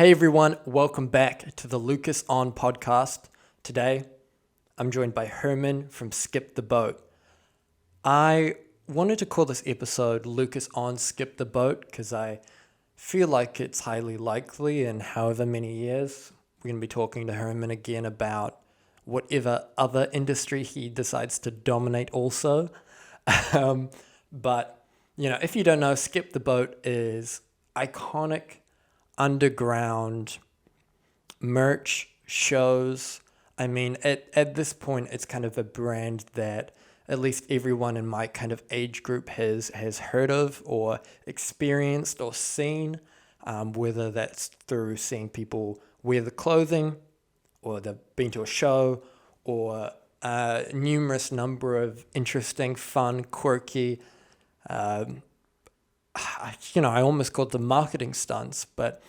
Hey everyone, welcome back to the Lucas On podcast. Today, I'm joined by Herman from Skip the Boat. I wanted to call this episode Lucas On Skip the Boat because I feel like it's highly likely in however many years we're going to be talking to Herman again about whatever other industry he decides to dominate also. But, if you don't know, Skip the Boat is iconic underground merch shows. I mean, at this point, it's kind of a brand that at least everyone in my kind of age group has heard of or experienced or seen, whether that's through seeing people wear the clothing or they've been to a show or a numerous number of interesting, fun, quirky, I almost called them marketing stunts, but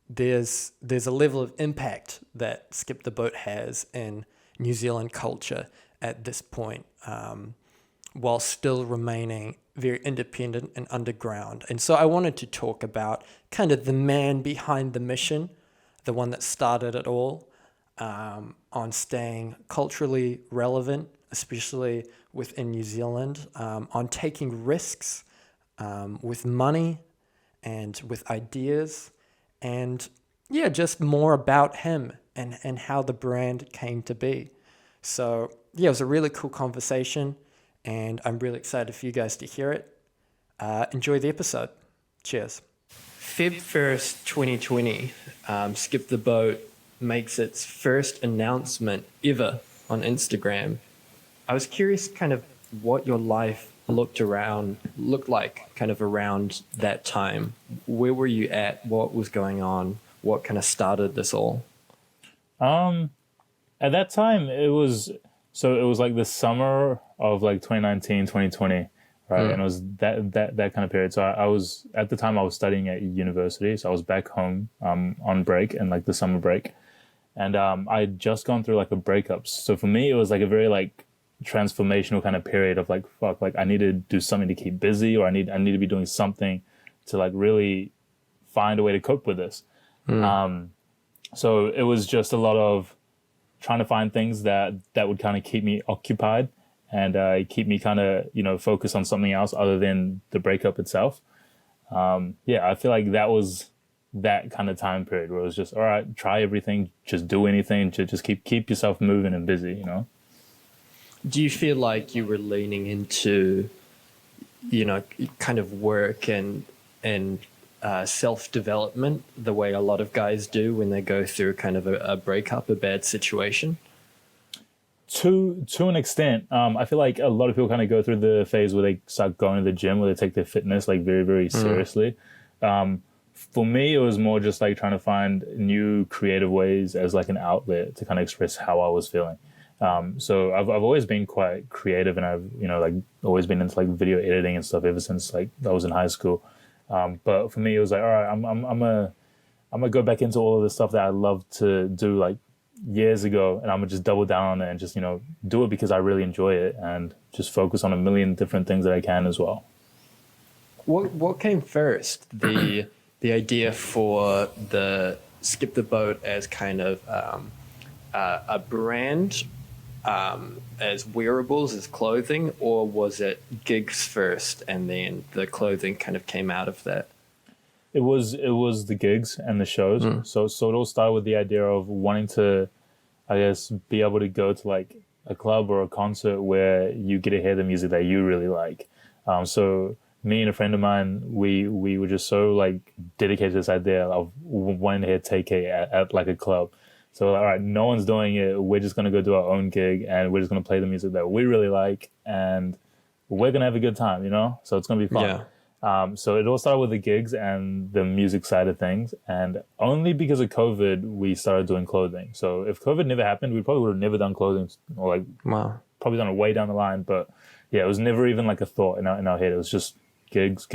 there's a level of impact that Skip the Boat has in New Zealand culture at this point, while still remaining very independent and underground. And so I wanted to talk about kind of the man behind the mission, the one that started it all, on staying culturally relevant, especially within New Zealand, on taking risks, with money and with ideas, and just more about him and how the brand came to be. So it was a really cool conversation, and I'm really excited for you guys to hear it. Enjoy the episode. Cheers. Feb 1st, 2020, Skip the Boat makes its first announcement ever on Instagram. I was curious kind of what your life looked like kind of around that time. Where were you at? What was going on? What kind of started this all? At that time it was like the summer of like 2019, 2020, right? And it was that kind of period. So I was at the time I was studying at university, so I was back home on break and like the summer break, and I had just gone through like a breakup. So for me it was like a very like transformational kind of period of like, fuck, like I need to do something to keep busy, or I need to be doing something to like really find a way to cope with this. So it was just a lot of trying to find things that would kind of keep me occupied and keep me kind of, focused on something else other than the breakup itself. I feel like that was that kind of time period where it was just, all right, try everything, just do anything to just keep yourself moving and busy, Do you feel like you were leaning into, kind of work and self-development the way a lot of guys do when they go through kind of a breakup, a bad situation? To an extent. I feel like a lot of people kind of go through the phase where they start going to the gym, where they take their fitness like very, very seriously. For me, it was more just like trying to find new creative ways as like an outlet to kind of express how I was feeling. So I've always been quite creative, and I've, like always been into like video editing and stuff ever since like I was in high school. But for me, it was like, all right, I'm gonna go back into all of the stuff that I loved to do like years ago, and I'm gonna just double down on it and just, do it because I really enjoy it, and just focus on a million different things that I can as well. What came first? The idea for the Skip the Boat as kind of a brand, as wearables, as clothing, or was it gigs first and then the clothing kind of came out of that? It was the gigs and the shows. So it all started with the idea of wanting to, I guess, be able to go to like a club or a concert where you get to hear the music that you really like. So me and a friend of mine, we were just so like dedicated to this idea of wanting to hear TK at like a club. So, all right, no one's doing it. We're just going to go do our own gig, and we're just going to play the music that we really like, and we're going to have a good time, So it's going to be fun. Yeah. So it all started with the gigs and the music side of things. And only because of COVID, we started doing clothing. So if COVID never happened, we probably would have never done clothing, or like probably done it way down the line. But yeah, it was never even like a thought in our head. It was just gigs.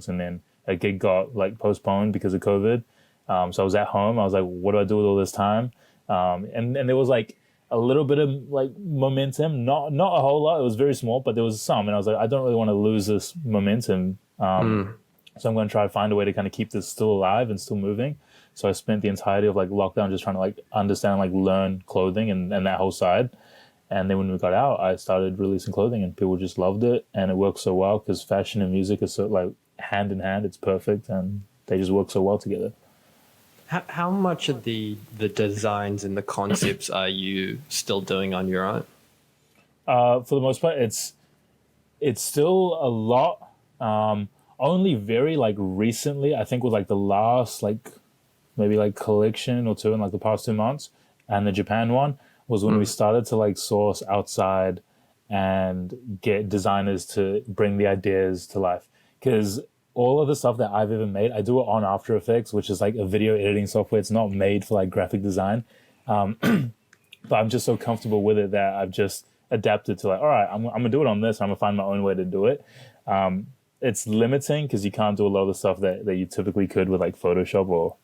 And then a gig got like postponed because of COVID. So I was at home. I was like, what do I do with all this time? And there was like a little bit of like momentum, not a whole lot. It was very small, but there was some. And I was like, I don't really want to lose this momentum. So I'm going to try to find a way to kind of keep this still alive and still moving. So I spent the entirety of like lockdown just trying to like understand, like learn clothing and that whole side. And then when we got out, I started releasing clothing and people just loved it. And it worked so well because fashion and music is so like hand in hand. It's perfect. And they just work so well together. How much of the designs and the concepts are you still doing on your own? For the most part, it's still a lot. Only very like recently, I think with like the last like maybe like collection or two in like the past 2 months, and the Japan one was when we started to like source outside and get designers to bring the ideas to life. Because all of the stuff that I've ever made, I do it on After Effects, which is like a video editing software. It's not made for like graphic design. But I'm just so comfortable with it that I've just adapted to like, all right, I'm gonna do it on this. I'm gonna find my own way to do it. It's limiting because you can't do a lot of the stuff that you typically could with like Photoshop or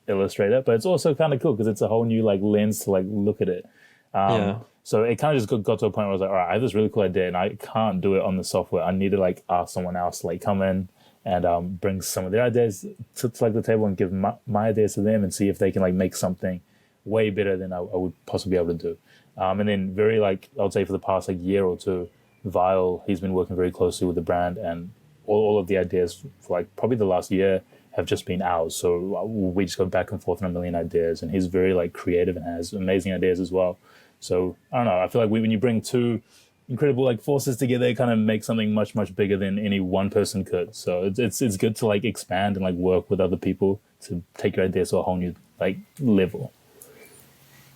Illustrator, but it's also kind of cool because it's a whole new like lens to like look at it. Yeah. So it kind of just got to a point where I was like, all right, I have this really cool idea and I can't do it on the software. I need to like ask someone else to like come in and bring some of their ideas to like the table and give my ideas to them and see if they can like make something way better than I would possibly be able to do. And then very like, I would say for the past like year or two, Vile, he's been working very closely with the brand and all of the ideas for like probably the last year have just been ours. So we just go back and forth on a million ideas and he's very like creative and has amazing ideas as well. So I don't know, I feel like when you bring two incredible like forces together, it kind of makes something much, much bigger than any one person could. So it's good to like expand and like work with other people to take your ideas to a whole new like level.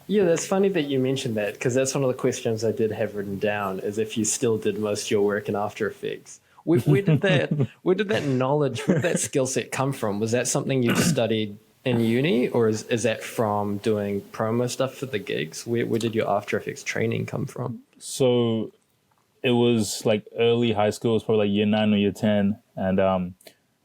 Yeah, that's funny that you mentioned that because that's one of the questions I did have written down is if you still did most of your work in After Effects. Where did that knowledge, where did that skill set come from? Was that something you studied in uni or is that from doing promo stuff for the gigs? Where did your After Effects training come from? So it was like early high school. It was probably like year 9 or year 10. And I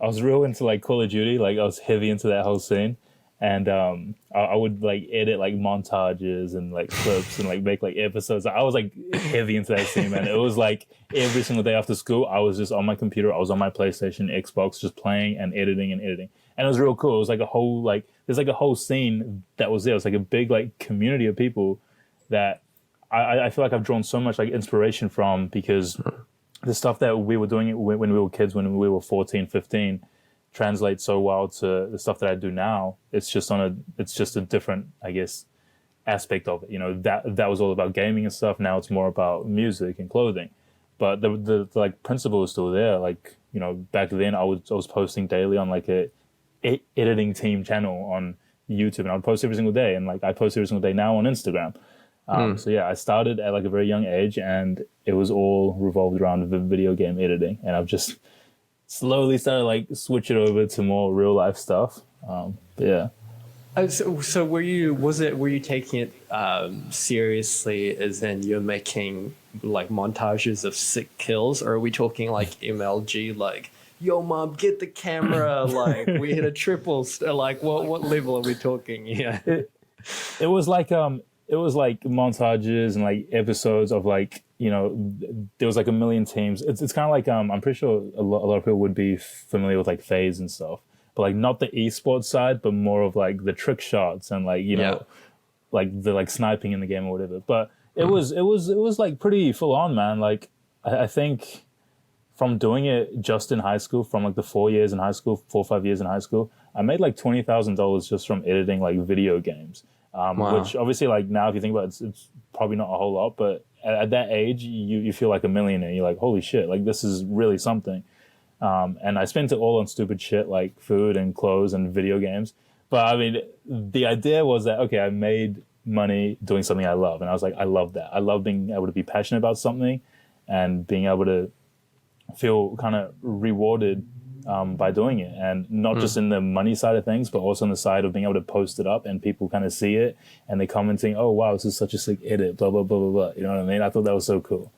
was real into like Call of Duty. Like I was heavy into that whole scene. And I would like edit like montages and like clips and like make like episodes. I was like heavy into that scene, man. It was like every single day after school, I was just on my computer. I was on my PlayStation, Xbox, just playing and editing. And it was real cool. It was like a whole like there's like a whole scene that was there. It was like a big like community of people that I feel like I've drawn so much like inspiration from because the stuff that we were doing when we were kids, when we were 14, 15, translates so well to the stuff that I do now. It's just a different, I guess, aspect of it. You know, that was all about gaming and stuff. Now it's more about music and clothing. But the like principle is still there. Like, you know, back then I was posting daily on like a editing team channel on YouTube and I would post every single day. And like I post every single day now on Instagram. So yeah, I started at like a very young age and it was all revolved around video game editing. And I've just slowly started like switch it over to more real life stuff. But yeah. So were you taking it seriously as in you're making like montages of sick kills or are we talking like MLG like yo mom get the camera like we hit a triple like what level are we talking here? It was like montages and like episodes of like, you know, there was like a million teams. It's kind of like I'm pretty sure a lot of people would be familiar with like FaZe and stuff, but like not the esports side, but more of like the trick shots and like you know, like the like sniping in the game or whatever. But it was like pretty full on, man. Like I think from doing it just in high school, from like the 4 years in high school, 4 or 5 years in high school, I made like $20,000 just from editing like video games. Wow. Which obviously like now if you think about it, it's probably not a whole lot, but at that age you feel like a millionaire. You're like, holy shit, like this is really something. And I spent it all on stupid shit like food and clothes and video games. But I mean, the idea was that, okay, I made money doing something I love. And I was like, I love that. I love being able to be passionate about something and being able to feel kind of rewarded by doing it, and not just in the money side of things, but also on the side of being able to post it up and people kind of see it and they commenting, oh wow, this is such a sick edit, blah blah blah blah blah. You know what I mean? I thought that was so cool.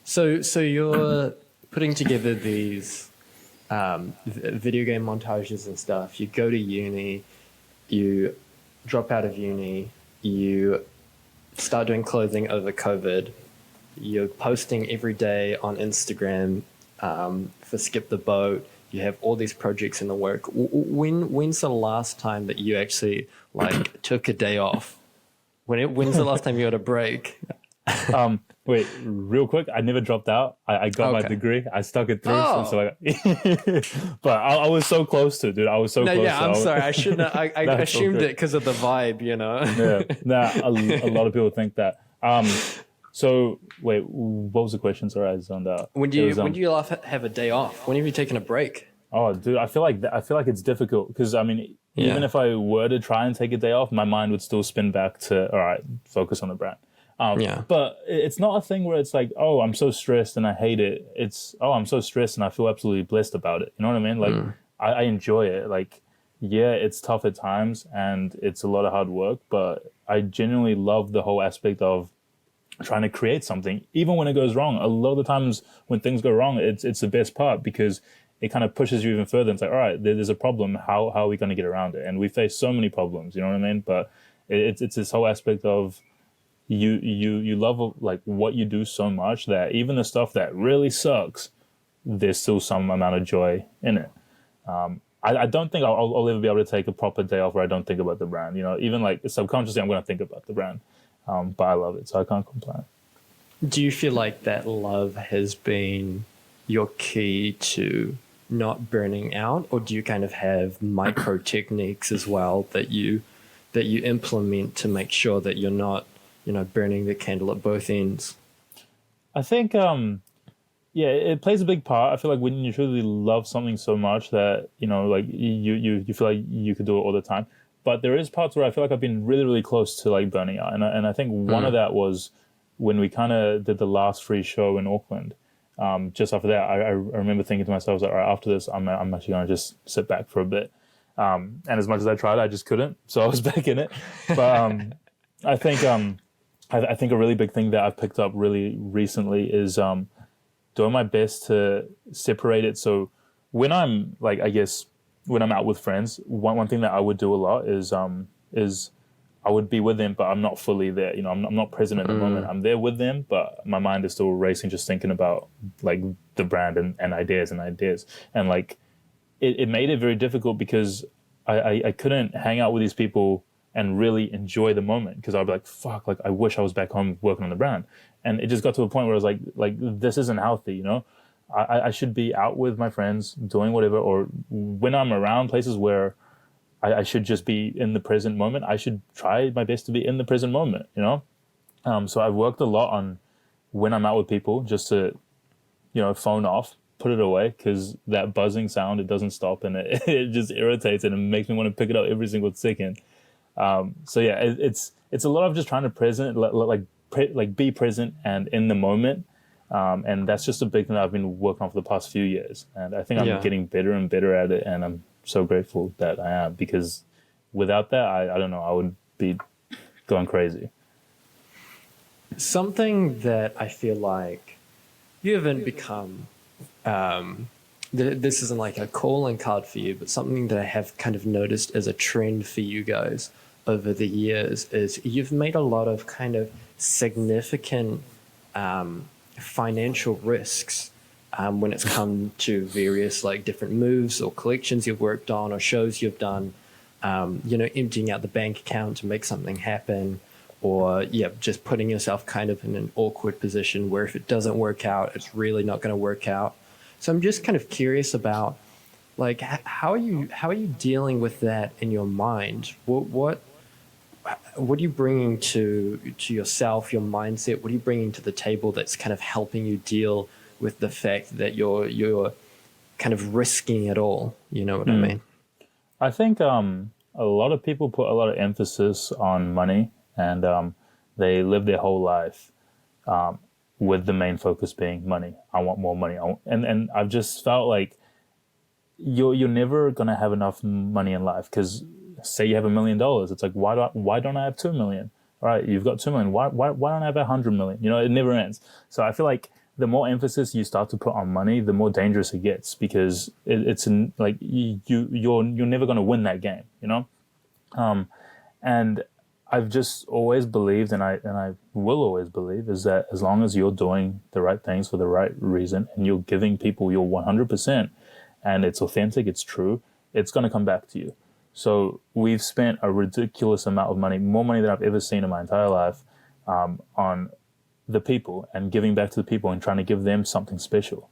So you're putting together these video game montages and stuff. You go to uni, you drop out of uni, you start doing clothing over COVID. You're posting every day on Instagram for Skip the Boat. you have all these projects in the work. When's the last time that you actually like took a day off? When's the last time you had a break? Wait, real quick, I never dropped out. I got my degree. I stuck it through. Oh. But I was so close to it, dude. I was so close. Yeah, I'm sorry. I shouldn't. I assumed it because of the vibe, you know. A lot of people think that. So wait, what was the question? Sorry, I zoned out. When do you have a day off? When have you taken a break? Oh, dude, I feel like it's difficult because I mean, even if I were to try and take a day off, my mind would still spin back to all right, focus on the brand. But it's not a thing where it's like, oh, I'm so stressed and I hate it. It's, oh, I'm so stressed and I feel absolutely blessed about it. You know what I mean? Like, I enjoy it. Like, yeah, it's tough at times and it's a lot of hard work, but I genuinely love the whole aspect of trying to create something, even when it goes wrong. A lot of the times when things go wrong, it's the best part because it kind of pushes you even further. It's like, all right, there's a problem. How are we going to get around it? And we face so many problems, you know what I mean? But it's this whole aspect of, you love like what you do so much that even the stuff that really sucks, there's still some amount of joy in it. I don't think I'll ever be able to take a proper day off where I don't think about the brand. You know, even like subconsciously, I'm going to think about the brand. But I love it, so I can't complain. Do you feel like that love has been your key to not burning out, or do you kind of have micro techniques as well that you implement to make sure that you're not, you know, burning the candle at both ends? I think, it plays a big part. I feel like when you truly love something so much that, you know, like you feel like you could do it all the time. But there is parts where I feel like I've been really, really close to like burning out. And I think one of that was when we kind of did the last free show in Auckland. Just after that, I remember thinking to myself, I was like, all right, after this, I'm actually going to just sit back for a bit. And as much as I tried, I just couldn't. So I was back in it. But I think a really big thing that I've picked up really recently is doing my best to separate it. So when I'm like, I guess, when I'm out with friends, one thing that I would do a lot is I would be with them, but I'm not fully there. You know, I'm not present at the moment. I'm there with them, but my mind is still racing, just thinking about like the brand and ideas. And like, it made it very difficult because I couldn't hang out with these people and really enjoy the moment because I'd be like, fuck, like I wish I was back home working on the brand. And it just got to a point where I was like this isn't healthy, you know? I should be out with my friends doing whatever, or when I'm around places where I should just be in the present moment, I should try my best to be in the present moment, you know? So I've worked a lot on when I'm out with people just to, you know, phone off, put it away, because that buzzing sound, it doesn't stop and it just irritates and it makes me want to pick it up every single second. So yeah, it's a lot of just trying to be present and in the moment. And that's just a big thing that I've been working on for the past few years. And I think I'm getting better and better at it. And I'm so grateful that I am, because without that, I don't know, I would be going crazy. Something that I feel like you haven't become, this isn't like a calling card for you, but something that I have kind of noticed as a trend for you guys over the years is you've made a lot of kind of significant financial risks when it's come to various like different moves or collections you've worked on or shows you've done, you know, emptying out the bank account to make something happen, or just putting yourself kind of in an awkward position where if it doesn't work out, it's really not going to work out. So I'm just kind of curious about like how are you dealing with that in your mind? What are you bringing to yourself, your mindset? What are you bringing to the table that's kind of helping you deal with the fact that you're kind of risking it all? You know what I mean? I think a lot of people put a lot of emphasis on money, and they live their whole life with the main focus being money. I want more money. And I've just felt like you're never gonna have enough money in life, because say you have $1 million, it's like why don't I have 2 million? All right, you've got 2 million. Why don't I have 100 million? You know, it never ends. So I feel like the more emphasis you start to put on money, the more dangerous it gets, because it's like you're never going to win that game, you know. And I've just always believed, and I will always believe, is that as long as you're doing the right things for the right reason and you're giving people your 100%, and it's authentic, it's true, it's going to come back to you. So we've spent a ridiculous amount of money, more money than I've ever seen in my entire life, on the people and giving back to the people and trying to give them something special.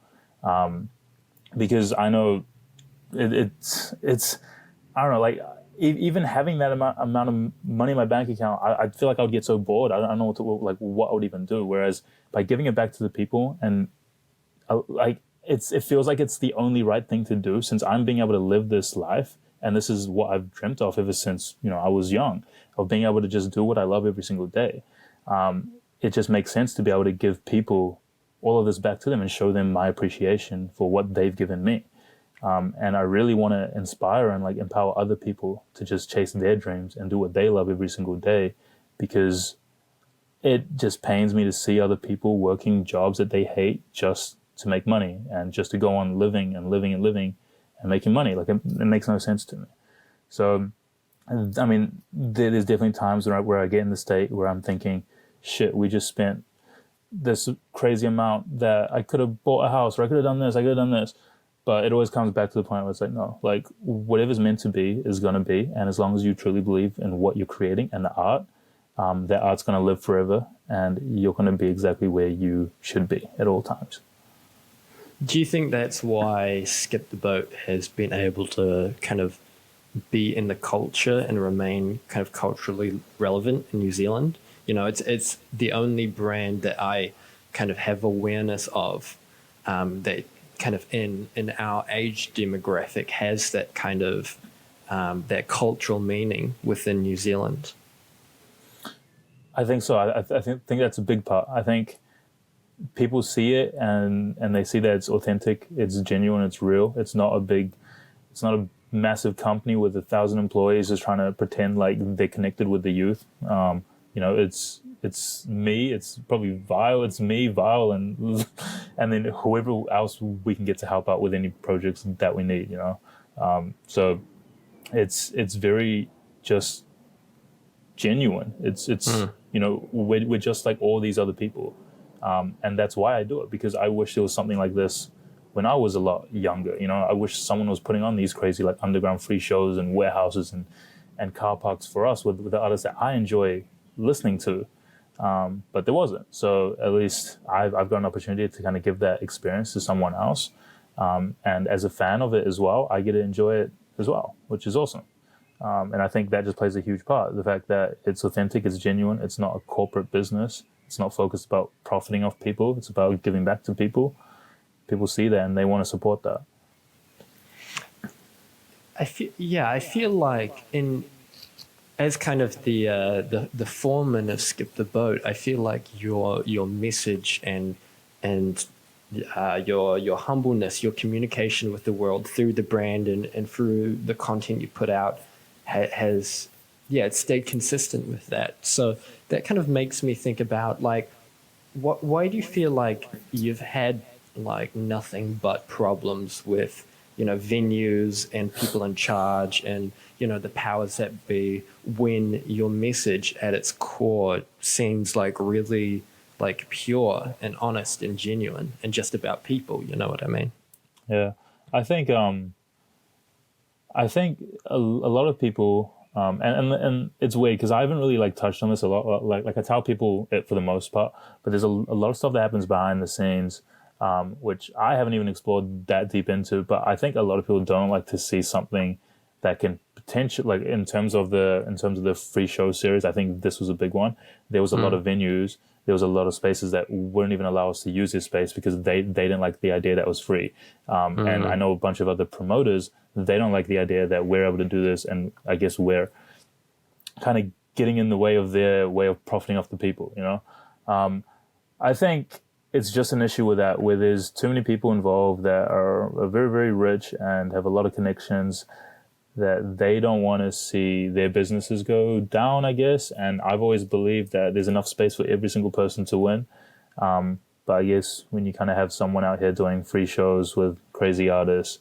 Because I know it's I don't know, like even having that amount of money in my bank account, I feel like I would get so bored. I don't know what I would even do. Whereas by giving it back to the people, and like it feels like it's the only right thing to do, since I'm being able to live this life, and this is what I've dreamt of ever since I was young, of being able to just do what I love every single day. It just makes sense to be able to give people all of this back to them and show them my appreciation for what they've given me. And I really want to inspire and like empower other people to just chase their dreams and do what they love every single day, because it just pains me to see other people working jobs that they hate just to make money and just to go on living and making money. Like it makes no sense to me. So, I mean, there's definitely times where I get in the state where I'm thinking, shit, we just spent this crazy amount that I could have bought a house, or I could have done this, I could have done this. But it always comes back to the point where it's like, no, like whatever's meant to be is going to be. And as long as you truly believe in what you're creating and the art, that art's going to live forever, and you're going to be exactly where you should be at all times. Do you think that's why Skip the Boat has been able to kind of be in the culture and remain kind of culturally relevant in New Zealand? It's the only brand that I kind of have awareness of that kind of in our age demographic has that kind of that cultural meaning within New Zealand. I think so. I think that's a big part. I think people see it and they see that it's authentic, it's genuine, it's real. It's not a massive company with 1,000 employees just trying to pretend like they're connected with the youth. It's me. It's probably Vile. It's me, Vile, and then whoever else we can get to help out with any projects that we need. So it's very just genuine. We're just like all these other people, and that's why I do it, because I wish there was something like this when I was a lot younger. I wish someone was putting on these crazy like underground free shows and warehouses and car parks for us with the artists that I enjoy listening to. But there wasn't. So at least I've got an opportunity to kind of give that experience to someone else. And as a fan of it as well, I get to enjoy it as well, which is awesome. And I think that just plays a huge part. The fact that it's authentic, it's genuine, it's not a corporate business. It's not focused about profiting off people. It's about giving back to people. People see that and they want to support that. I feel like as kind of the foreman of Skip the Boat, I feel like your message and your humbleness, your communication with the world through the brand and through the content you put out has it's stayed consistent with that. So that kind of makes me think about like, why do you feel like you've had like nothing but problems with venues and people in charge and the powers that be, when your message at its core seems like really like pure and honest and genuine and just about people? You know what I mean? Yeah, I think a lot of people, and it's weird because I haven't really like touched on this a lot. Like I tell people it for the most part, but there's a lot of stuff that happens behind the scenes, which I haven't even explored that deep into. But I think a lot of people don't like to see something that can potentially, like in terms of the free show series. I think this was a big one. There was a lot of venues. There was a lot of spaces that wouldn't even allow us to use this space because they didn't like the idea that it was free. And I know a bunch of other promoters, they don't like the idea that we're able to do this. And I guess we're kind of getting in the way of their way of profiting off the people, I think it's just an issue with that, where there's too many people involved that are very, very rich and have a lot of connections, that they don't want to see their businesses go down, I guess. And I've always believed that there's enough space for every single person to win. But I guess when you kind of have someone out here doing free shows with crazy artists,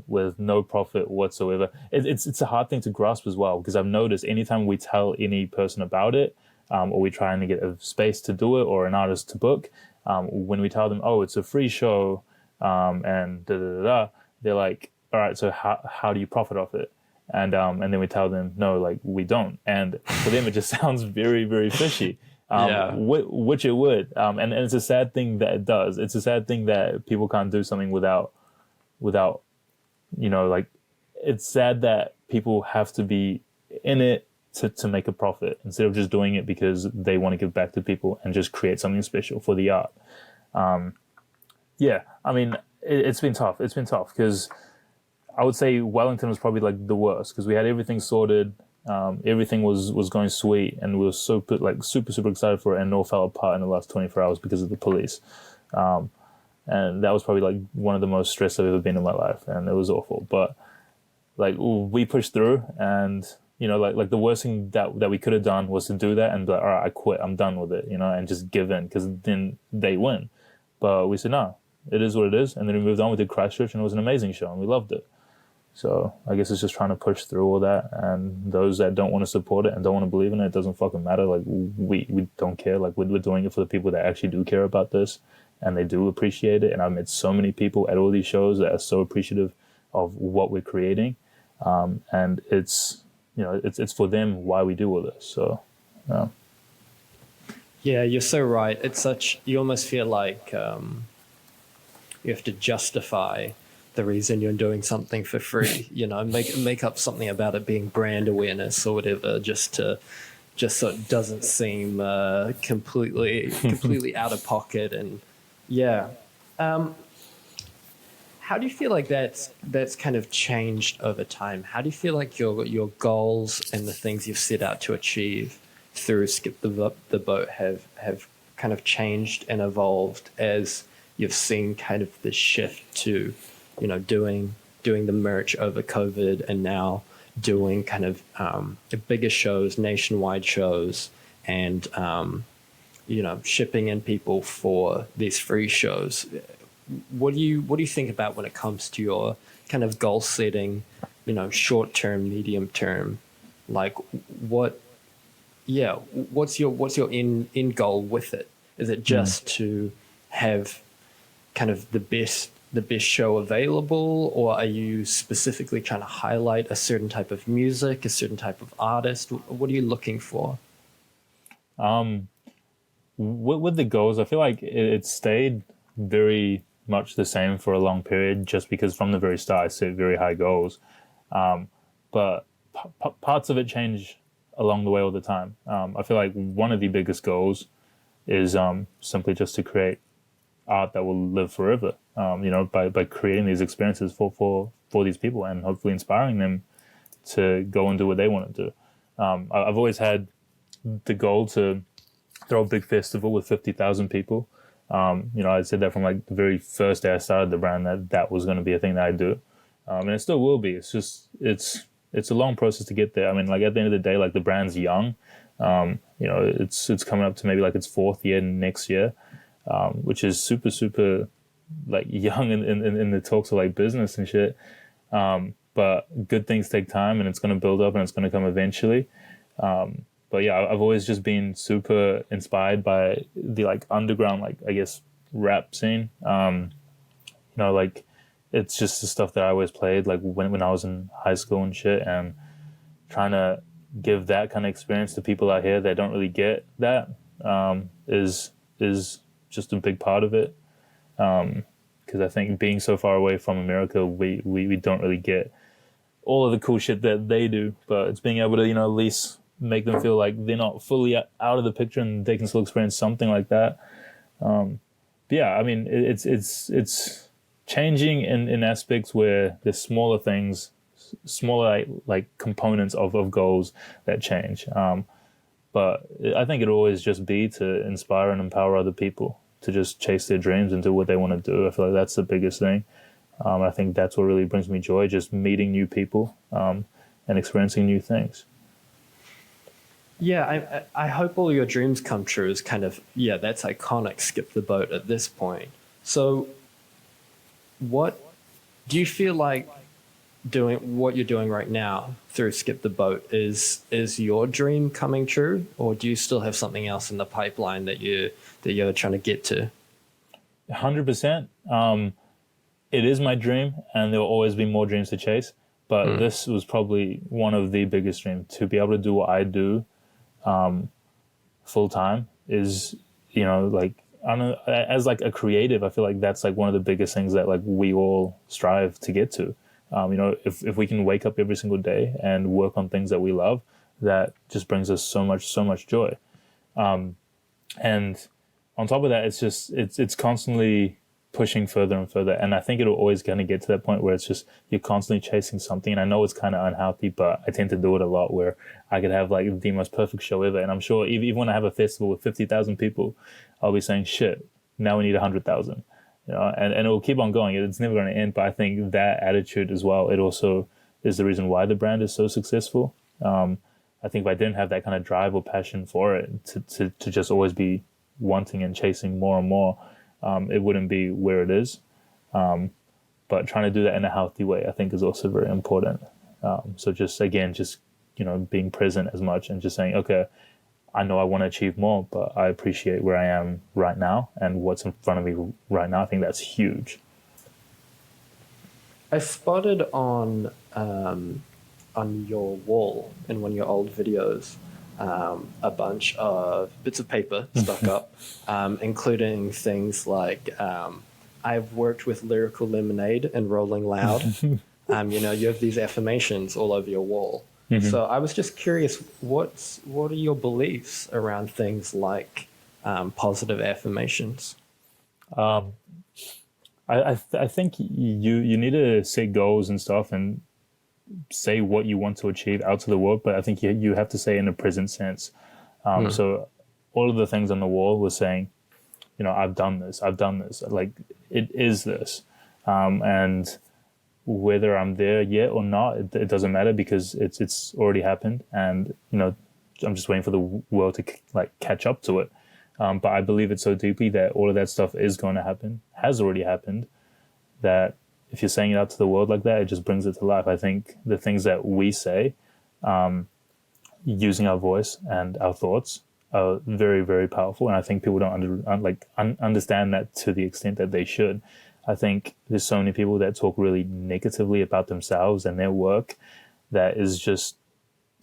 with no profit whatsoever, it's a hard thing to grasp as well, because I've noticed anytime we tell any person about it, or we're trying to get a space to do it or an artist to book, when we tell them, oh, it's a free show, and da-da-da-da, they're like, all right, so how do you profit off it? And then we tell them, no, like we don't. And for them, it just sounds very, very fishy. Yeah. Which it would. And it's a sad thing that it does. It's a sad thing that people can't do something without, like, it's sad that people have to be in it to make a profit instead of just doing it because they want to give back to people and just create something special for the art. Yeah, I mean, it's been tough. It's been tough because I would say Wellington was probably like the worst because we had everything sorted. Everything was going sweet and we were super excited for it, and it all fell apart in the last 24 hours because of the police. And that was probably like one of the most stressed I've ever been in my life, and it was awful. But like we pushed through, and like the worst thing that we could have done was to do that and be like, all right, I quit, I'm done with it, and just give in because then they win. But we said no, it is what it is, and then we moved on. We did Christchurch, and it was an amazing show, and we loved it. So I guess it's just trying to push through all that, and those that don't want to support it and don't want to believe in it, it doesn't fucking matter. Like we don't care. Like we're doing it for the people that actually do care about this, and they do appreciate it. And I've met so many people at all these shows that are so appreciative of what we're creating, and it's it's for them why we do all this. So Yeah, you're so right. You almost feel like you have to justify the reason you're doing something for free, make up something about it being brand awareness or whatever, just so it doesn't seem completely out of pocket. And yeah, how do you feel like that's kind of changed over time? How do you feel like your goals and the things you've set out to achieve through Skip the Boat have kind of changed and evolved as you've seen kind of the shift to doing the merch over COVID, and now doing kind of bigger shows, nationwide shows, and shipping in people for these free shows? What do you think about when it comes to your kind of goal setting, short term, medium term? Like what's your end goal with it? Is it just to have kind of the best show available, or are you specifically trying to highlight a certain type of music, a certain type of artist? What are you looking for? With the goals, I feel like it stayed very much the same for a long period, just because from the very start I set very high goals. But parts of it change along the way all the time. I feel like one of the biggest goals is simply just to create art that will live forever, by creating these experiences for these people and hopefully inspiring them to go and do what they want to do. I've always had the goal to throw a big festival with 50,000 people. I said that from like the very first day I started the brand, that was going to be a thing that I do. And it still will be. It's just, it's a long process to get there. I mean, like at the end of the day, like the brand's young. It's coming up to maybe like its 4th year next year. Which is super, super like young in the talks of like business and shit. But good things take time, and it's going to build up and it's going to come eventually. But yeah, I've always just been super inspired by the like underground, like I guess rap scene. Like it's just the stuff that I always played like when I was in high school and shit, and trying to give that kind of experience to people out here that don't really get that is just a big part of it, because I think being so far away from America, we don't really get all of the cool shit that they do. But it's being able to at least make them feel like they're not fully out of the picture and they can still experience something like that. But yeah, I mean it's changing in aspects where there's smaller things, smaller like components of goals that change. But I think it'll always just be to inspire and empower other people to just chase their dreams and do what they want to do. I feel like that's the biggest thing. I think that's what really brings me joy, just meeting new people and experiencing new things. Yeah, I hope all your dreams come true is kind of, that's iconic, Skip the Boat at this point. So what do you feel like doing what you're doing right now through Skip the Boat is your dream coming true, or do you still have something else in the pipeline that you're trying to get to? 100%. it is my dream, and there will always be more dreams to chase. But this was probably one of the biggest dreams, to be able to do what I do full time is, you know, like, I don't know, as like a creative, I feel like that's like one of the biggest things that like we all strive to get to. You know, if we can wake up every single day and work on things that we love, that just brings us so much joy. And on top of that, it's constantly pushing further and further. And I think it'll always kind of get to that point where it's just, you're constantly chasing something. And I know it's kind of unhealthy, but I tend to do it a lot, where I could have like the most perfect show ever. And I'm sure even when I have a festival with 50,000 people, I'll be saying, shit, now we need 100,000, you know, and it will keep on going. It's never going to end. But I think that attitude as well, it also is the reason why the brand is so successful. I think if I didn't have that kind of drive or passion for it, to just always be wanting and chasing more and more, it wouldn't be where it is. But trying to do that in a healthy way, I think, is also very important. So just, again, just, you know, being present as much and just saying, okay, I know I want to achieve more, but I appreciate where I am right now and what's in front of me right now. I think that's huge. I spotted on your wall in one of your old videos a bunch of bits of paper stuck up, including things like I've worked with Lyrical Lemonade and Rolling Loud. You know, you have these affirmations all over your wall. Mm-hmm. So I was just curious, what are your beliefs around things like positive affirmations? I think you need to set goals and stuff and say what you want to achieve out to the world, but I think you have to say in a present sense. So all of the things on the wall were saying, you know, I've done this, like it is this. And whether I'm there yet or not, it doesn't matter, because it's already happened. And, you know, I'm just waiting for the world to like catch up to it. But I believe it so deeply that all of that stuff is going to happen, has already happened, that if you're saying it out to the world like that, it just brings it to life. I think the things that we say, using our voice and our thoughts, are very, very powerful. And I think people don't understand that to the extent that they should. I think there's so many people that talk really negatively about themselves and their work that is just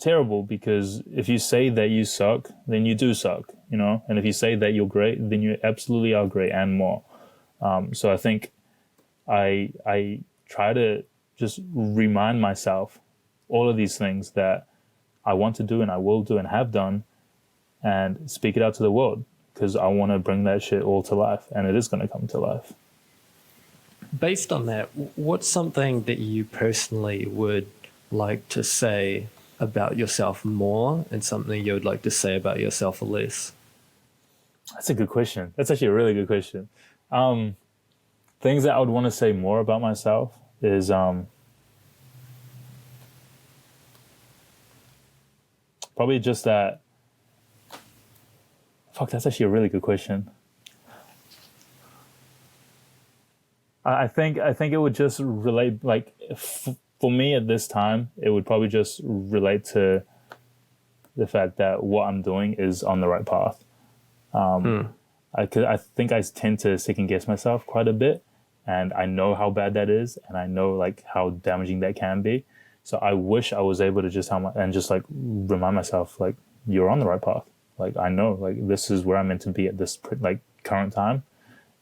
terrible, because if you say that you suck, then you do suck, you know? And if you say that you're great, then you absolutely are great and more. So I think I try to just remind myself all of these things that I want to do and I will do and have done, and speak it out to the world, because I want to bring that shit all to life, and it is going to come to life. Based on that, what's something that you personally would like to say about yourself more, and something you would like to say about yourself less? That's a good question. That's actually a really good question. Things that I would want to say more about myself is probably just that. Fuck, that's actually a really good question. I think it would just relate, like, for me at this time, it would probably just relate to the fact that what I'm doing is on the right path. I think I tend to second guess myself quite a bit, and I know how bad that is, and I know like how damaging that can be. So I wish I was able to just remind myself, like, you're on the right path. Like, I know, like, this is where I'm meant to be at this like current time,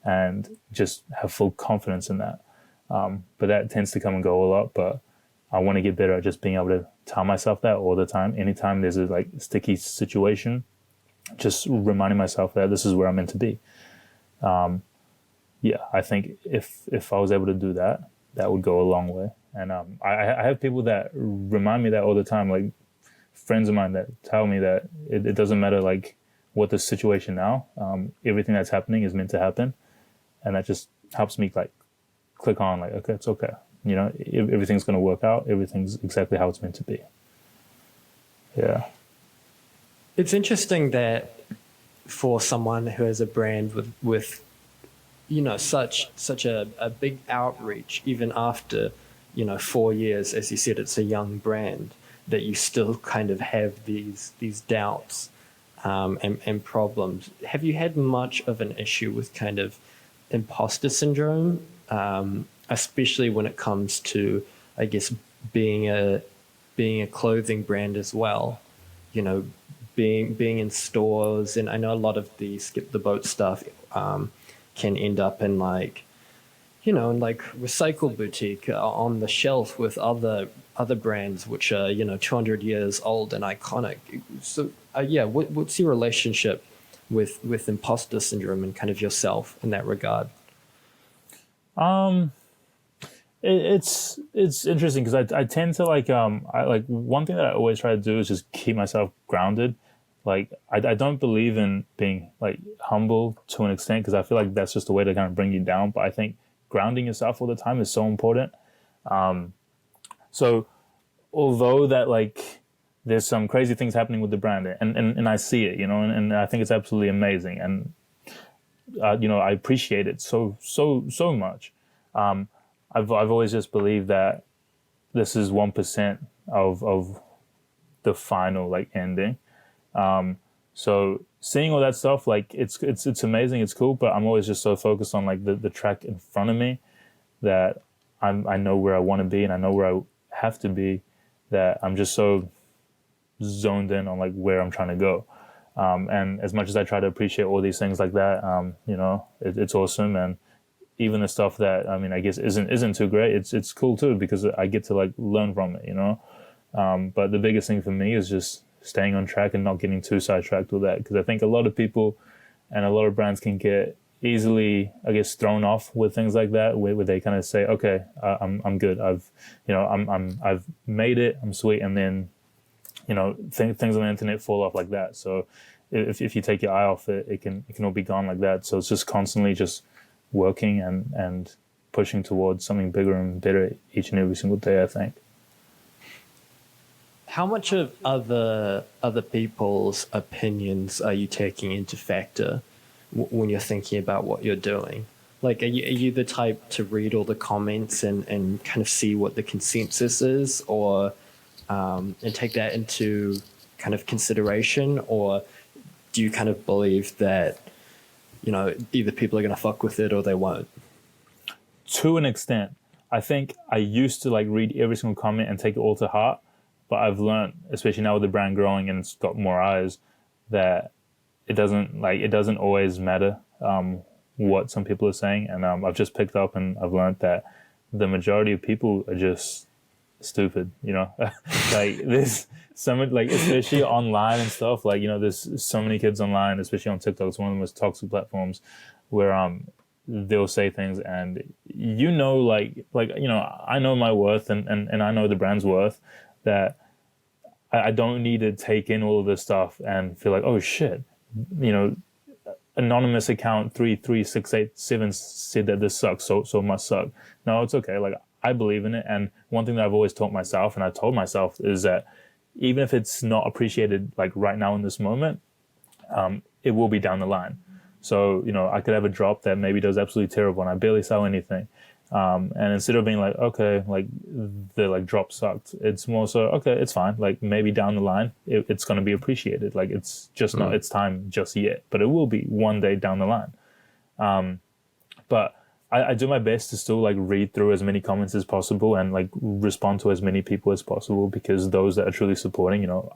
and just have full confidence in that. But that tends to come and go a lot. But I want to get better at just being able to tell myself that all the time. Anytime there's a like sticky situation, just reminding myself that this is where I'm meant to be. Yeah, I think if I was able to do that, that would go a long way. And I have people that remind me that all the time, like friends of mine that tell me that it doesn't matter like what the situation now, everything that's happening is meant to happen. And that just helps me like click on like, okay, it's okay. You know, everything's going to work out. Everything's exactly how it's meant to be. Yeah. It's interesting that for someone who has a brand with you know, such a big outreach, even after, you know, 4 years, as you said, it's a young brand, that you still kind of have these doubts and problems. Have you had much of an issue with kind of imposter syndrome especially when it comes to, I guess, being a clothing brand as well. You know, being in stores, and I know a lot of the skip the boat stuff can end up in like, you know, in like recycle boutique on the shelf with other brands which are, you know, 200 years old and iconic. So yeah, what's your relationship with imposter syndrome and kind of yourself in that regard? Um, it's interesting because I tend to like I like one thing that I always try to do is just keep myself grounded. Like I don't believe in being like humble to an extent because I feel like that's just a way to kind of bring you down. But I think grounding yourself all the time is so important. So although that like there's some crazy things happening with the brand and I see it, you know, and I think it's absolutely amazing and you know, I appreciate it so much. I've always just believed that this is 1% of the final like ending. So seeing all that stuff, like it's amazing, it's cool, but I'm always just so focused on like the track in front of me that I know where I want to be and I know where I have to be, that I'm just so zoned in on like where I'm trying to go. And as much as I try to appreciate all these things like that, you know, it's awesome. And even the stuff that, I mean, I guess isn't too great, it's cool too, because I get to like learn from it, you know? But the biggest thing for me is just staying on track and not getting too sidetracked with that. Because I think a lot of people and a lot of brands can get easily, I guess, thrown off with things like that, where they kind of say, okay, I'm good. I've made it. I'm sweet. And then, you know, things on the internet fall off like that. So if you take your eye off it, it can all be gone like that. So it's just constantly just working and pushing towards something bigger and better each and every single day, I think. How much of other people's opinions are you taking into factor when you're thinking about what you're doing? Like, are you the type to read all the comments and kind of see what the consensus is, or and take that into kind of consideration, or do you kind of believe that, you know, either people are going to fuck with it or they won't? To an extent, I think I used to like read every single comment and take it all to heart. But I've learned, especially now with the brand growing and it's got more eyes, that it doesn't always matter what some people are saying. And I've just picked up and I've learned that the majority of people are just stupid, you know. Like there's some, like, especially online and stuff, like, you know, there's so many kids online, especially on TikTok. It's one of the most toxic platforms where they'll say things and, you know, like you know, I know my worth and I know the brand's worth, that I don't need to take in all of this stuff and feel like, oh shit, you know, anonymous account 33687 said that this sucks, so it must suck. No, it's okay. Like, I believe in it. And one thing that I've always taught myself, and I told myself, is that even if it's not appreciated like right now in this moment, it will be down the line. So, you know, I could have a drop that maybe does absolutely terrible and I barely sell anything. And instead of being like, okay, like the like drop sucked, it's more so, okay, it's fine. Like maybe down the line, it's going to be appreciated. Like it's just not its time just yet, but it will be one day down the line. But I do my best to still like read through as many comments as possible and like respond to as many people as possible, because those that are truly supporting, you know,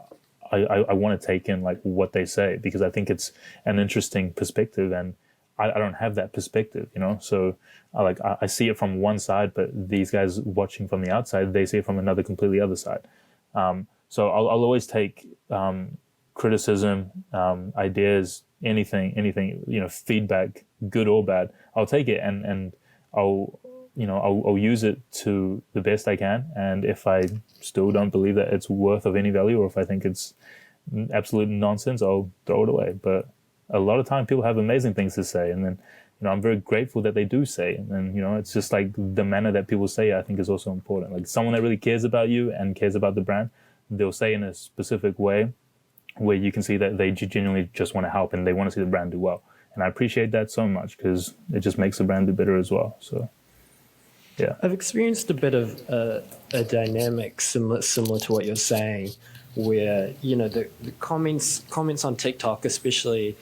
I want to take in like what they say, because I think it's an interesting perspective and I don't have that perspective, you know? So I see it from one side, but these guys watching from the outside, they see it from another completely other side. So I'll always take criticism, ideas, anything, you know, feedback, good or bad. I'll take it and I'll use it to the best I can. And if I still don't believe that it's worth of any value, or if I think it's absolute nonsense, I'll throw it away. But a lot of time people have amazing things to say, and then, you know, I'm very grateful that they do say. And then, you know, it's just like the manner that people say it, I think, is also important. Like someone that really cares about you and cares about the brand, they'll say in a specific way where you can see that they genuinely just want to help and they want to see the brand do well. And I appreciate that so much, because it just makes the brand do better as well. So, yeah. I've experienced a bit of a dynamic similar to what you're saying, where, you know, the comments on TikTok, especially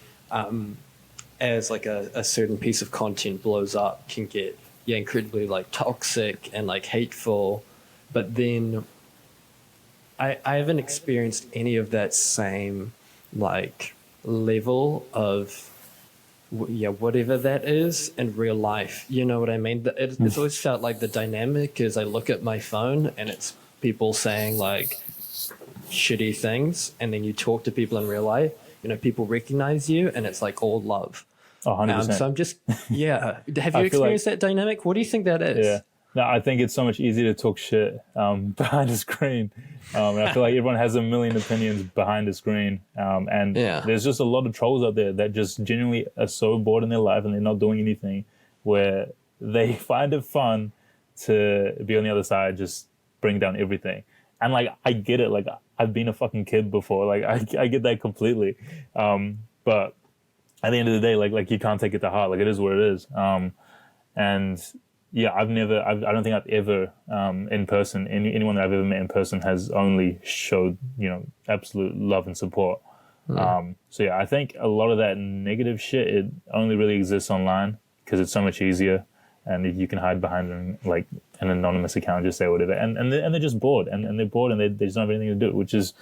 as like a certain piece of content blows up, can get yeah, incredibly like toxic and like hateful. But then I haven't experienced any of that same like level of yeah, whatever that is in real life. You know what I mean? It's always felt like the dynamic is I look at my phone and it's people saying like shitty things, and then you talk to people in real life. You know, people recognize you, and it's like all love. Oh, 100%. So I'm just yeah. Have you I feel like, experienced that dynamic? What do you think that yeah. is? No, I think it's so much easier to talk shit behind a screen. And I feel like everyone has a million opinions behind a screen. And Yeah. there's just a lot of trolls out there that just genuinely are so bored in their life and they're not doing anything, where they find it fun to be on the other side, just bring down everything. And like, I get it. Like, I've been a fucking kid before. Like, I get that completely. But at the end of the day, like you can't take it to heart. Like, it is what it is. And yeah, I don't think I've ever, in person, anyone that I've ever met in person has only showed, absolute love and support. So yeah, I think a lot of that negative shit, it only really exists online because it's so much easier, and you can hide behind like an anonymous account and just say whatever. And they're just bored, and they're bored, and they just don't have anything to do, which is,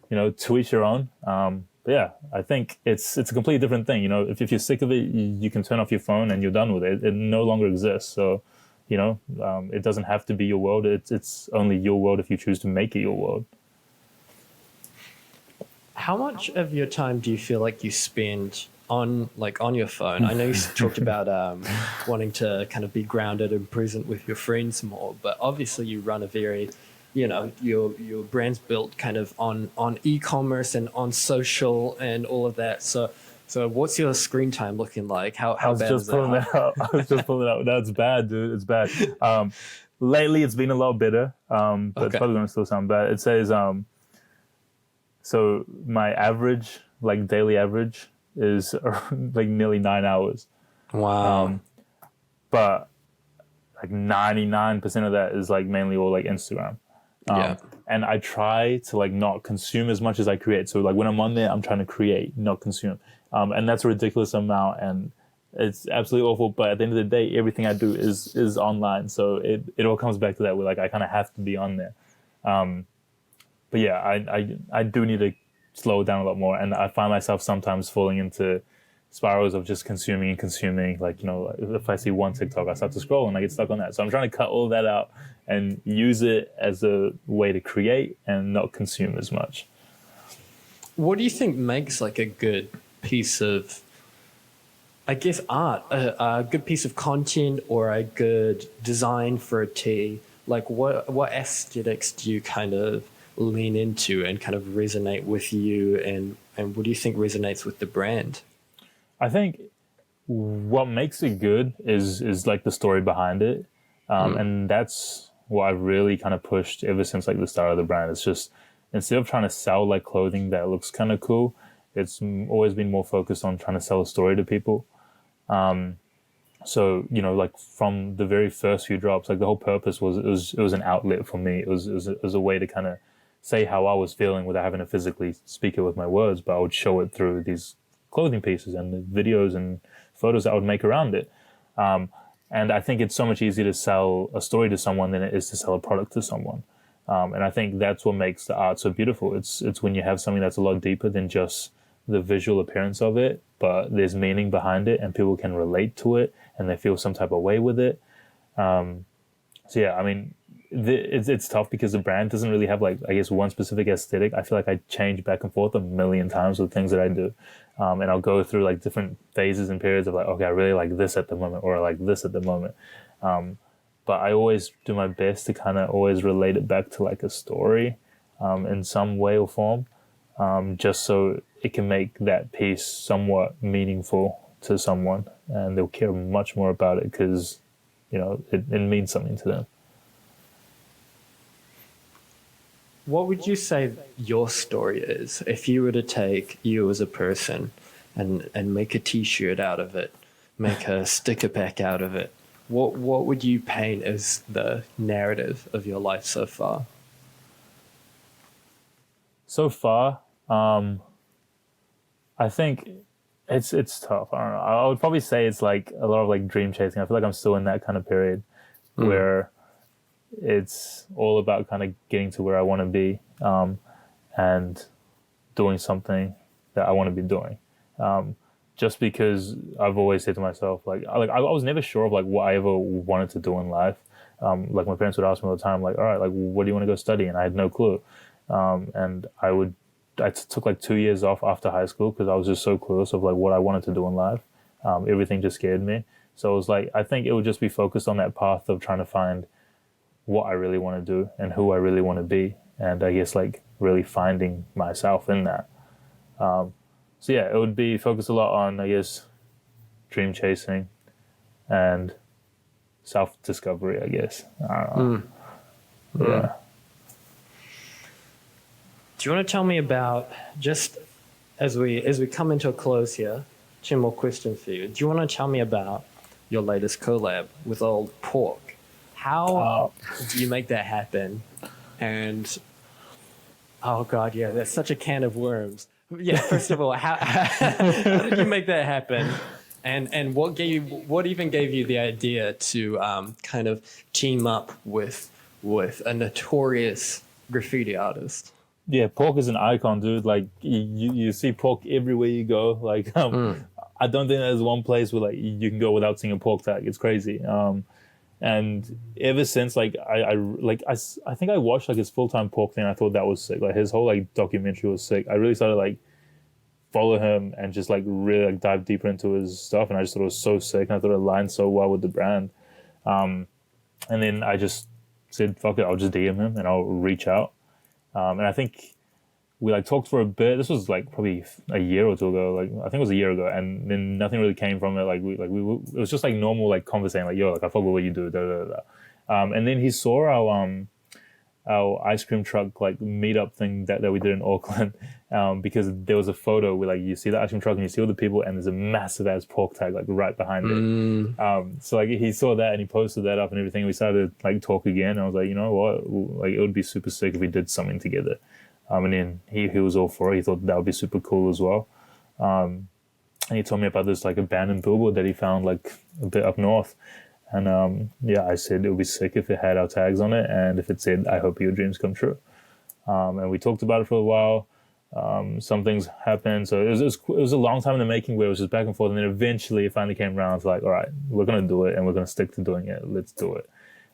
to each your own. But yeah, I think it's a completely different thing. If you're sick of it, you can turn off your phone and you're done with it. It no longer exists. So, it doesn't have to be your world. It's only your world if you choose to make it your world. How much of your time do you feel like you spend on your phone? I know you talked about wanting to kind of be grounded and present with your friends more, but obviously you run a very, your brand's built kind of on e-commerce and on social and all of that. So what's your screen time looking like? How bad is that? I was just pulling that out. No, it's bad, dude. It's bad. Lately, it's been a lot better, but it's probably going to still sound bad. It says, so my average, like daily average, is like nearly 9 hours. Wow. But like 99% of that is like mainly all like Instagram. Yeah. And I try to like not consume as much as I create. So like when I'm on there, I'm trying to create, not consume. And that's a ridiculous amount, and it's absolutely awful. But at the end of the day, everything I do is online. So it all comes back to that, where like I kind of have to be on there. But yeah, I do need to slow it down a lot more. And I find myself sometimes falling into spirals of just consuming and consuming. Like, if I see one TikTok, I start to scroll and I get stuck on that. So I'm trying to cut all that out and use it as a way to create and not consume as much. What do you think makes like a good piece of, I guess, art, a good piece of content or a good design for a tee? Like what aesthetics do you kind of lean into and kind of resonate with you, and what do you think resonates with the brand? I think what makes it good is like the story behind it. And that's what I've really kind of pushed ever since like the start of the brand. It's just, instead of trying to sell like clothing that looks kind of cool, it's always been more focused on trying to sell a story to people. So, like from the very first few drops, like the whole purpose was it was an outlet for me. It was a way to kind of say how I was feeling without having to physically speak it with my words, but I would show it through these clothing pieces and the videos and photos that I would make around it. And I think it's so much easier to sell a story to someone than it is to sell a product to someone. And I think that's what makes the art so beautiful. It's when you have something that's a lot deeper than just the visual appearance of it, but there's meaning behind it and people can relate to it and they feel some type of way with it. So yeah, I mean, it's tough because the brand doesn't really have like, I guess, one specific aesthetic. I feel like I change back and forth a million times with things that I do. And I'll go through like different phases and periods of like, okay, I really like this at the moment, or I like this at the moment. But I always do my best to kind of always relate it back to like a story in some way or form, just so it can make that piece somewhat meaningful to someone and they'll care much more about it because, it means something to them. What would you say your story is if you were to take you as a person and make a t-shirt out of it, make a sticker pack out of it? What would you paint as the narrative of your life so far? So far, I think It's tough. I don't know. I would probably say it's like a lot of like dream chasing. I feel like I'm still in that kind of period where it's all about kind of getting to where I want to be, and doing something that I want to be doing. Just because I've always said to myself, I was never sure of like what I ever wanted to do in life. Like my parents would ask me all the time, like, all right, like, what do you want to go study? And I had no clue. And I took like 2 years off after high school because I was just so clueless of like what I wanted to do in life. Everything just scared me. So it was like, I think it would just be focused on that path of trying to find what I really want to do and who I really want to be. And I guess like really finding myself in that. So yeah, it would be focused a lot on, I guess, dream chasing and self-discovery, I guess. I don't know. Yeah. Do you want to tell me about, just as we come into a close here, two more questions for you. Do you want to tell me about your latest collab with Old Pork? How do you make that happen? And oh god, yeah, that's such a can of worms. Yeah, first of all, how did you make that happen? And what even gave you the idea to kind of team up with a notorious graffiti artist? Yeah, Pork is an icon, dude. Like you see Pork everywhere you go. Like I don't think there's one place where like you can go without seeing a Pork tag. It's crazy. And ever since, like I think I watched like his full-time Pork thing. I thought that was sick. Like his whole like documentary was sick. I really started like follow him and just like really like dive deeper into his stuff. And I just thought it was so sick. And I thought it aligned so well with the brand. And then I just said, fuck it, I'll just DM him and I'll reach out. And I think we like talked for a bit. This was like probably a year or two ago. Like I think it was a year ago, and then nothing really came from it. It was just like normal like conversation. Like yo, like I fuck with what you do. Da, da, da. And then he saw our ice cream truck like meetup thing that we did in Auckland, because there was a photo where like you see the ice cream truck and you see all the people, and there's a massive ass Pork tag like right behind it. So like he saw that and he posted that up and everything. We started to like talk again. And I was like, you know what, like it would be super sick if we did something together. And then he was all for it. He thought that would be super cool as well. And he told me about this like abandoned billboard that he found like a bit up north. And yeah, I said it would be sick if it had our tags on it, and if it said, I hope your dreams come true. And we talked about it for a while. Some things happened. So it was a long time in the making where it was just back and forth. And then eventually it finally came around to like, all right, we're going to do it and we're going to stick to doing it. Let's do it.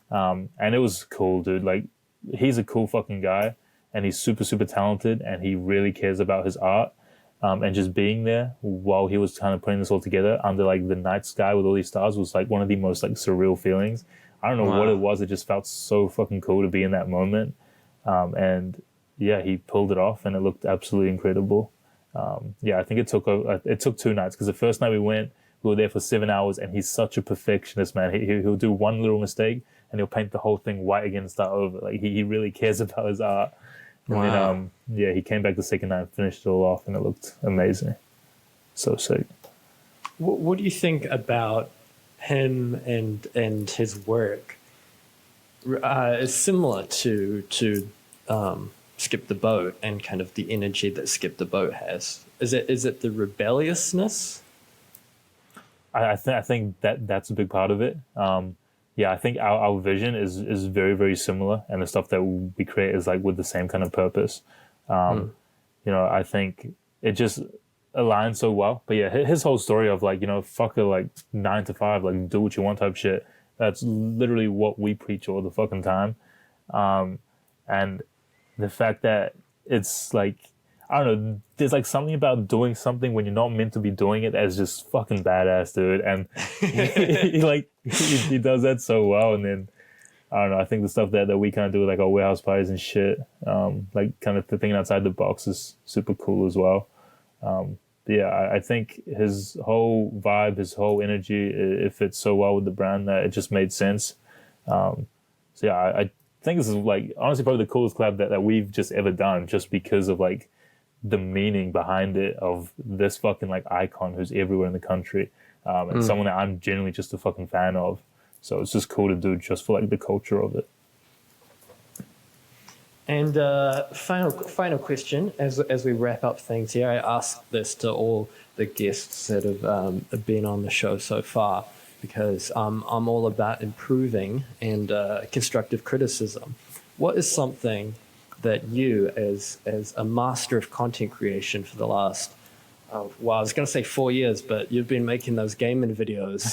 And it was cool, dude. Like he's a cool fucking guy and he's super, super talented and he really cares about his art. And just being there while he was kind of putting this all together under like the night sky with all these stars was like one of the most like surreal feelings. I don't know what it was. It just felt so fucking cool to be in that moment. And yeah, he pulled it off and it looked absolutely incredible. Yeah, I think it took 2 nights because the first night we were there for 7 hours and he's such a perfectionist, man. He'll do one little mistake and he'll paint the whole thing white again and start over. Like he really cares about his art. And then, yeah, he came back the second night and finished it all off and it looked amazing. So sick. What do you think about him and his work? Is similar to Skip the Boat and kind of the energy that Skip the Boat has. Is it the rebelliousness? I think that's a big part of it. Yeah, I think our vision is very, very similar, and the stuff that we create is like with the same kind of purpose. You know, I think it just aligns so well. But yeah, his whole story of like, you know, fuck it, like 9 to 5, like do what you want type shit. That's literally what we preach all the fucking time. And the fact that it's like, I don't know, there's like something about doing something when you're not meant to be doing it that's just fucking badass, dude. And he does that so well. And then, I don't know, I think the stuff that we kind of do with like our warehouse parties and shit, like kind of thinking outside the box is super cool as well. But yeah, I think his whole vibe, his whole energy, it fits so well with the brand that it just made sense. So yeah, I think this is like honestly probably the coolest collab that we've just ever done, just because of like the meaning behind it of this fucking like icon who's everywhere in the country, and someone that I'm genuinely just a fucking fan of. So it's just cool to do just for like the culture of it. And final question as we wrap up things here. I ask this to all the guests that have been on the show so far because I'm all about improving and constructive criticism. What is something that you, as a master of content creation for the last, well, I was going to say 4 years, but you've been making those gaming videos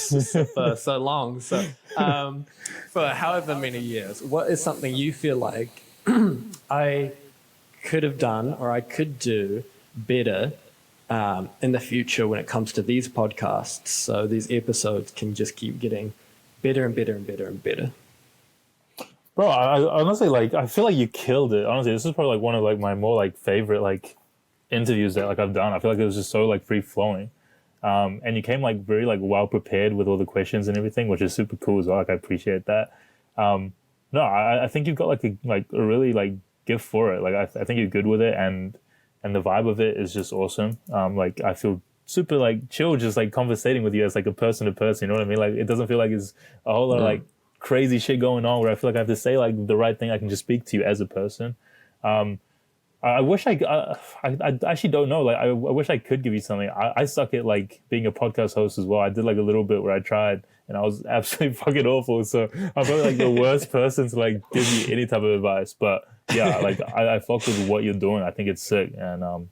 for so long, so for however many years, what is something you feel like I could have done or I could do better in the future when it comes to these podcasts, so these episodes can just keep getting better and better and better and better? Bro, I honestly, like, I feel like you killed it. Honestly, this is probably like one of like my more like favorite like interviews that like I've done. I feel like it was just so like free flowing, and you came like very like well prepared with all the questions and everything, which is super cool as well. Like I appreciate that. No, I think you've got like a really like gift for it. Like I think you're good with it, and the vibe of it is just awesome. Like I feel super like chill, just like conversating with you as like a person to person. You know what I mean? Like it doesn't feel like it's a whole lot of like crazy shit going on where I feel like I have to say like the right thing. I can just speak to you as a person. I wish I actually don't know. Like I wish I could give you something. I suck at like being a podcast host as well. I did like a little bit where I tried and I was absolutely fucking awful. So I'm probably like the worst person to like give you any type of advice. But yeah, like I fuck with what you're doing. I think it's sick. And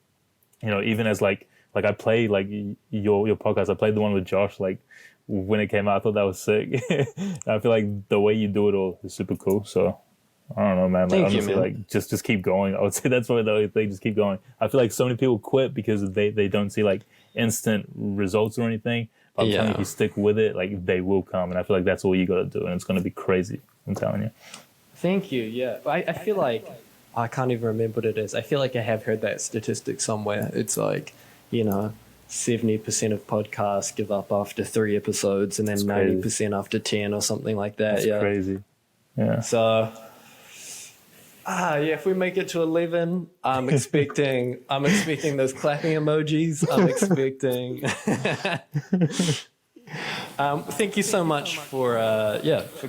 you know, even as like I played like your podcast. I played the one with Josh like when it came out. I thought that was sick. I feel like the way you do it all is super cool. So I don't know, man. Like, Thank honestly, you, man. like just keep going. I would say that's probably the only thing. Just keep going. I feel like so many people quit because they don't see like instant results or anything. But I'm telling you, if you stick with it, like they will come. And I feel like that's all you got to do, and it's gonna be crazy. I'm telling you. Thank you. Yeah, I feel like I can't even remember what it is. I feel like I have heard that statistic somewhere. It's like 70% of podcasts give up after 3 episodes, and then 90% after 10 or something like that. That's crazy. Yeah. So. If we make it to 11, I'm expecting those clapping emojis. I'm expecting. Thank you so much for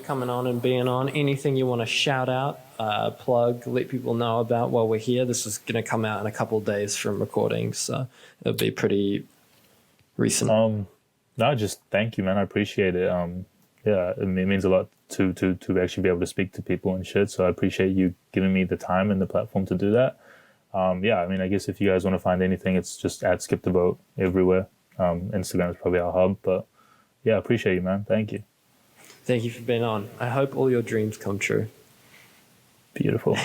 coming on and being on. Anything you want to shout out, plug, let people know about while we're here? This is going to come out in a couple of days from recording, so it'll be pretty recent. No, just thank you, man. I appreciate it. Yeah, it means a lot to actually be able to speak to people and shit. So I appreciate you giving me the time and the platform to do that. Yeah, I mean, I guess if you guys want to find anything, it's just at Skip the Boat everywhere. Instagram is probably our hub, but yeah, I appreciate you, man. Thank you. Thank you for being on. I hope all your dreams come true. Beautiful.